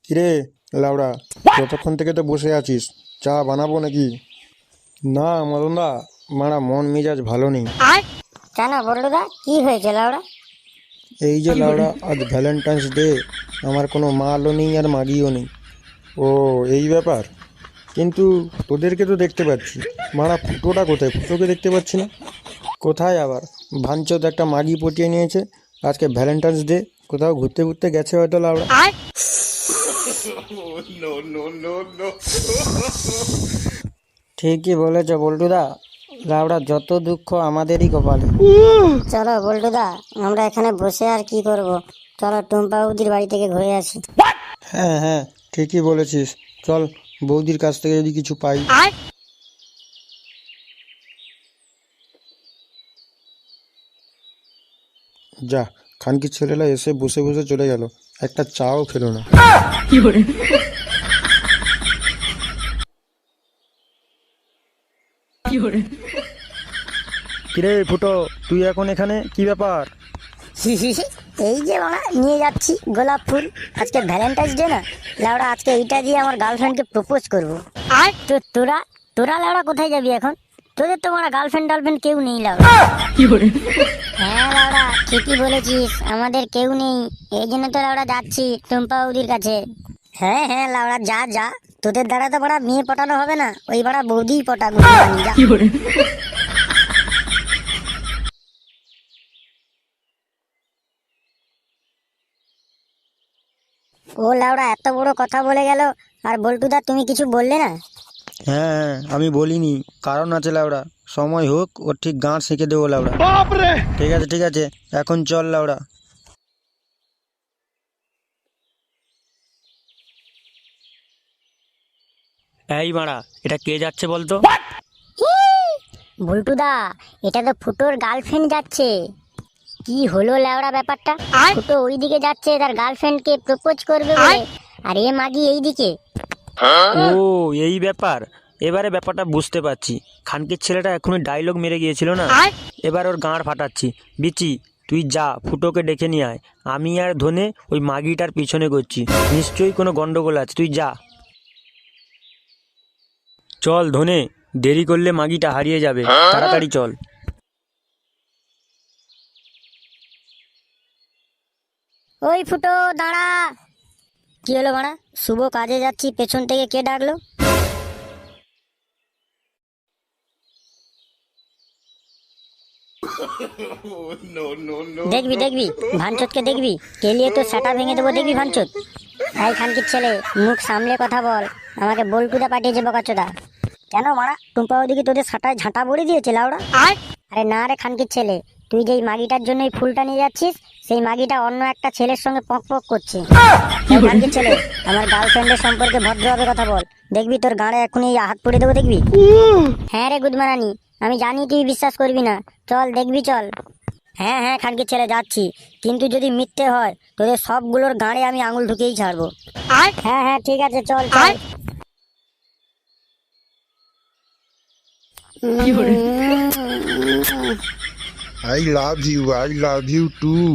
কিরে লাউড়া, কতক্ষণ থেকে তো বসে আছিস? চা বানাবো নাকি? না মদনদা, মারা মন মেজাজ ভালো নেই। কেন বললুদা, কি হয়েছে লাউড়া? এই যে লাউড়া, আজ ভ্যালেন্টাইন্স ডে, আমার কোনো মালও নেই আর মাগিও নেই। ও এই ব্যাপার। কিন্তু তোদেরকে তো দেখতে পাচ্ছি, মারা ফুটোটা কোথায়? ফুটোকে দেখতে পাচ্ছি না। কোথায় আবার? ভাঞ্চোদ একটা মাগি পটিয়ে নিয়েছে, আজকে ভ্যালেন্টাইন্স ডে, কোথাও ঘুরতে ঘুরতে গেছে হয়তো লাউড়া। ঠিকই বলেছ বল্টুদা, লাউড়া যত দুঃখ আমাদেরই কপালে। চলো বল্টুদা, আমরা এখানে বসে আর কি করব, চলো টুম্পা বৌদির বাড়ি থেকে ঘুরে আসি। হ্যাঁ হ্যাঁ, ঠিকই বলেছিস, চল বৌদির কাছ থেকে যদি কিছু পাই। যা, খানকির ছেলেরা এসে বসে বসে চলে গেল, একটা চাও খেলো না। কিরে ফুটো, তুই এখন এখানে কি ব্যাপার? এই যে বাবা নিয়ে যাচ্ছি গোলাপ ফুল, আজকে ভ্যালেন্টাইন্স ডে না লাউড়া, আজকে এইটা দিয়ে আমার গার্লফ্রেন্ডকে প্রপোজ করবো। তো তোরা তোরা লাউড়া কোথায় যাবি এখন? তোদের তো আমার গার্লফ্রেন্ড কেউ নেই লাউড়া। হ্যাঁ লাউড়া, ঠিকই বলেছিস, আমাদের কেউ নেই, এই জন্য তো লাউড়া যাচ্ছি টুম্পা বৌদির কাছে। হ্যাঁ হ্যাঁ লাউড়া, যা যা, তোদের দ্বারা তো বড়া মেয়ে পটানো হবে না, ওই বড়া বৌদি পটা যা। ও লাউড়া এত বড় কথা বলে গেল, আর বল্টুদা তুমি কিছু বললে না? হ্যাঁ হ্যাঁ, আমি বলিনি, কারণ আছে লাউড়া, সময় হোক ওর ঠিক গাঁট শিখে দেবো লাউড়া। ঠিক আছে ঠিক আছে, এখন চল লাউড়া। এই মারা, এটা কে যাচ্ছে বলতো? বল্টুদা, এটা তো ফুটোর গার্লফ্রেন্ড যাচ্ছে। কি হলো লেওড়া ব্যাপারটা? ফুটো ওইদিকে যাচ্ছে তার গার্লফ্রেন্ডকে প্রপোজ করবে বলে, আর এ মাগি এইদিকে। ও এই ব্যাপার, এবারে ব্যাপারটা বুঝতে পারছি। খানকির ছেলেটা এখনই ডায়লগ মেরে গিয়েছিল না, এবার ওর গাঁড় ফাটাচ্ছি। বিচি, তুই যা ফুটোকে ডেকে নিয়ে আয়, আমি আর ধনে ওই মাগিটার পিছনে করছি, নিশ্চয়ই কোনো গন্ডগোল আছে, তুই যা। চল ধনে, দেরি করলে মাগিটা হারিয়ে যাবে, তাড়াতাড়ি চল। ওই ফুটো দাঁড়া। কি হলো মারা? শুভ কাজে যাচ্ছি, পেছন থেকে কে ডাকলো? দেখবি দেখবি, ভাঞ্চতকে দেখবি, কেলিয়ে তো সেটা ভেঙে দেবো, দেখবি ভাঞ্চত। এই খানকির ছেলে, মুখ সামলে কথা বল, আমাকে বল্টুদা পাঠিয়েছে বকাচোদা। কেন মারা, টুম্পা ওদিকে তোদের সাটায় ঝাঁটা ভরে দিয়েছে লাউড়া? আরে না রে খানকির ছেলে, তুই যেই মাগিটার জন্য এই ফুলটা নিয়ে যাচ্ছিস, সেই মাগিটা অন্য একটা ছেলের সঙ্গে পক পক করছে। খানকির ছেলে, আমার গার্লফ্রেন্ডের সম্পর্কে ভদ্রভাবে কথা বল, দেখবি তোর গাঁড়ে এখনই হাত পড়ে দেবো, দেখবি। হ্যাঁ রে গুদমারানি, আমি জানি তুই বিশ্বাস করবি না, চল দেখবি চল। হ্যাঁ হ্যাঁ খানকির ছেলে, যাচ্ছি, কিন্তু যদি মিথ্যে হয় তোদের সবগুলোর গাঁড়ে আমি আঙুল ঢুকেই ছাড়বো। হ্যাঁ হ্যাঁ ঠিক আছে, চল চল। I love you too.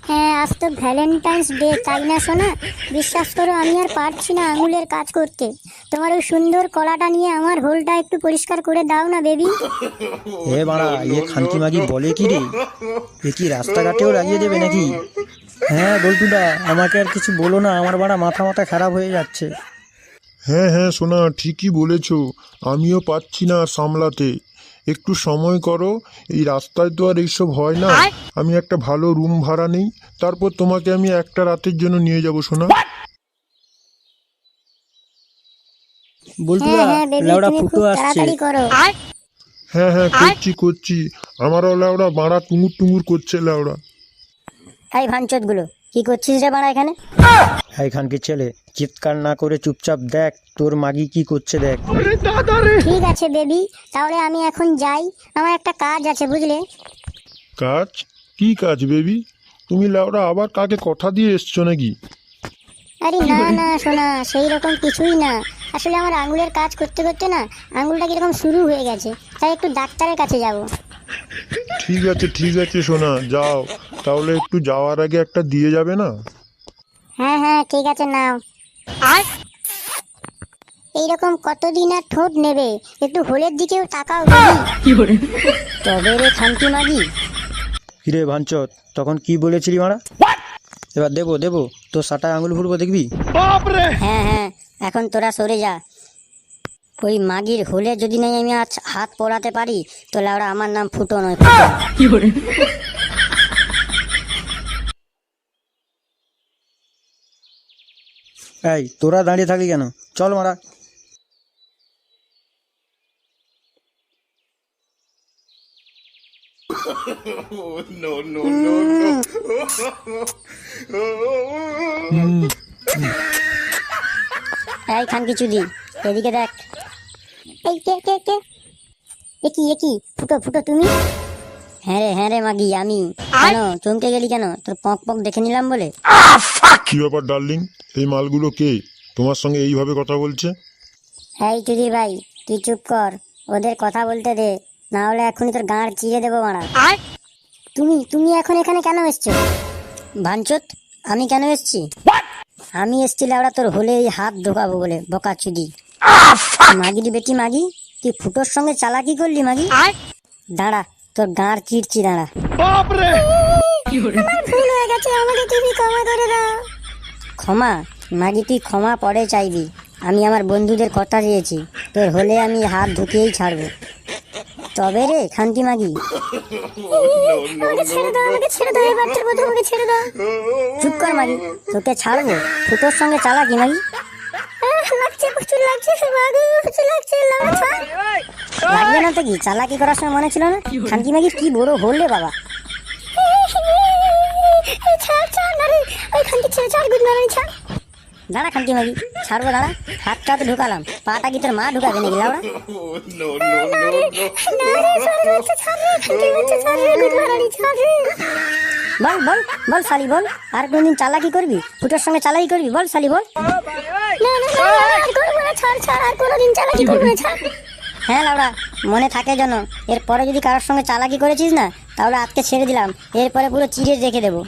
হ্যাঁ, আজ তো ভ্যালেন্টাইন্স ডে, তাই না সোনা? বিশ্বাস করো আমি আর পারছি না আঙুলের কাজ করতে, তোমার ওই সুন্দর কলাটা নিয়ে আমার হোলটা একটু পরিষ্কার করে দাও না বেবি। এ বাড়া, এ খানকি মাগি বলে কি রে? এ কি রাস্তাঘাটেও লাগিয়ে দেবে নাকি? হ্যাঁ বল্টুদা, আমাকে আর কিছু বলো না, আমার বাড়া মাথা মাথা খারাপ হয়ে যাচ্ছে। হ্যাঁ হ্যাঁ সোনা, ঠিকই বলেছ, আমিও পাচ্ছি না সামলাতে, একটু সময় করো, এই রাস্তায় তো আর এইসব হয় না। আমি একটা ভালো রুম ভাড়া নেই, তারপর তোমাকে আমি একটা রাতের জন্য নিয়ে যাব সোনা। বল্টুদা, লাউড়া ফুটো আসছে। হ্যাঁ হ্যাঁ, করছি, আমারও লাউড়া বাড়া টুঙুর টুঙুর করছে লাউড়া। এই ভাঞ্চত গুলো, কি করছিস রে বাড়া এখানে? এই খানকির ছেলে, চিৎকার না করে চুপচাপ দেখ তোর মাগি কি করছে, দেখ। ঠিক আছে বেবি, তাহলে আমি এখন যাই, আমার একটা কাজ আছে বুঝলে। কাজ? কি কাজ বেবি? তুমি লাউড়া আবার কাকে কথা দিয়ে এসছো নাকি? আরে না না সোনা, সেই রকম কিছুই না, আসলে আমার আঙুলের কাজ করতে করতে না আঙুলটা কিরকম শুরু হয়ে গেছে, তাই একটু ডাক্তারের কাছে যাব। ঠিক আছে সোনা, যাও। তাহলে একটু যাওয়ার আগে একটা দিয়ে যাবে না? হ্যাঁ হ্যাঁ ঠিক আছে নাও। এইরকম কতদিন আর ঠোঁট নেবে, একটু হোলের দিকেও তাকাও দেখি। তবে রে খানকি মাগি। হিরে ভাঞ্চত, তখন কি বলেছিলি মারা? এবার দেবো তোর সাটায় আঙুল ফুলবো দেখবি। হ্যাঁ হ্যাঁ, এখন তোরা সরে যা। ওই মাগির হোলে যদি নাই আমি আজ হাত পড়াতে পারি, তো লাউড়া আমার নাম ফুটো নয়, ফুটো। এই তোরা দাঁড়িয়ে থাকলি কেন? চল মারা। এই খানকি চুদি, এদিকে দেখ। এই কে কে কে? একি ফুটো ফুটো তুমি? হ্যাঁ রে মাগি আমি। কেন চমকে গেলি কেন? তোর পক পক দেখে নিলাম বলে। কি ব্যাপার ডার্লিং, এই মালগুলো কে তোমার সঙ্গে এইভাবে কথা বলছে? এই চুদি ভাই, তুই চুপ কর, ওদের কথা বলতে দে, না হলে এখনই তোর গাঁড় চিড়ে দেবো মারা। তুমি এখন এখানে কেন এসছো? ভাঞ্চত, আমি কেন এসছি? আমি এসছি লাউড়া তোর হলে এই হাত ঢোকাবো বলে, বোকা চুদি। মাগির বেটি মাগি, তুই ফুটোর সঙ্গে চালাকি করলি মাগি? দাঁড়া, তোর গাঁড় চিড়ছি, দাঁড়া। আমার ভুল হয়ে গেছে, আমাকে তুমি ক্ষমা করে দাও। ক্ষমা? মাগি তুই ক্ষমা পরে চাইবি, আমি আমার বন্ধুদের কথা দিয়েছি, তোর হলে আমি হাত ঢুকিয়েই ছাড়বো। তবে রে খানকি মাগি। চুপ কর মাগি, তোকে ছাড়বো। ফুটোর সঙ্গে চালাকি মাগি? লাগবে না তো কি, চালাকি করার সময় মনে ছিল না? খানকি মাগি কি বড় হলে বাবা। দাঁড়া খানকি মাগি, ছাড়বো, দাঁড়া। হাতটা তো ঢুকালাম, পাটা কি তোর মা ঢুকাবে নাকি লাউড়া? বল বল বল শালি বল, আর কোনদিন চালাকি করবি? ফুটোর সঙ্গে চালাকি করবি? বল শালি বল। হ্যাঁ লাউড়া, মনে থাকে যেন। এরপরে যদি কারোর সঙ্গে চালাকি করেছিস না, তাহলে আজকে ছেড়ে দিলাম, এরপরে পুরো চিড়ে রেখে দেবো।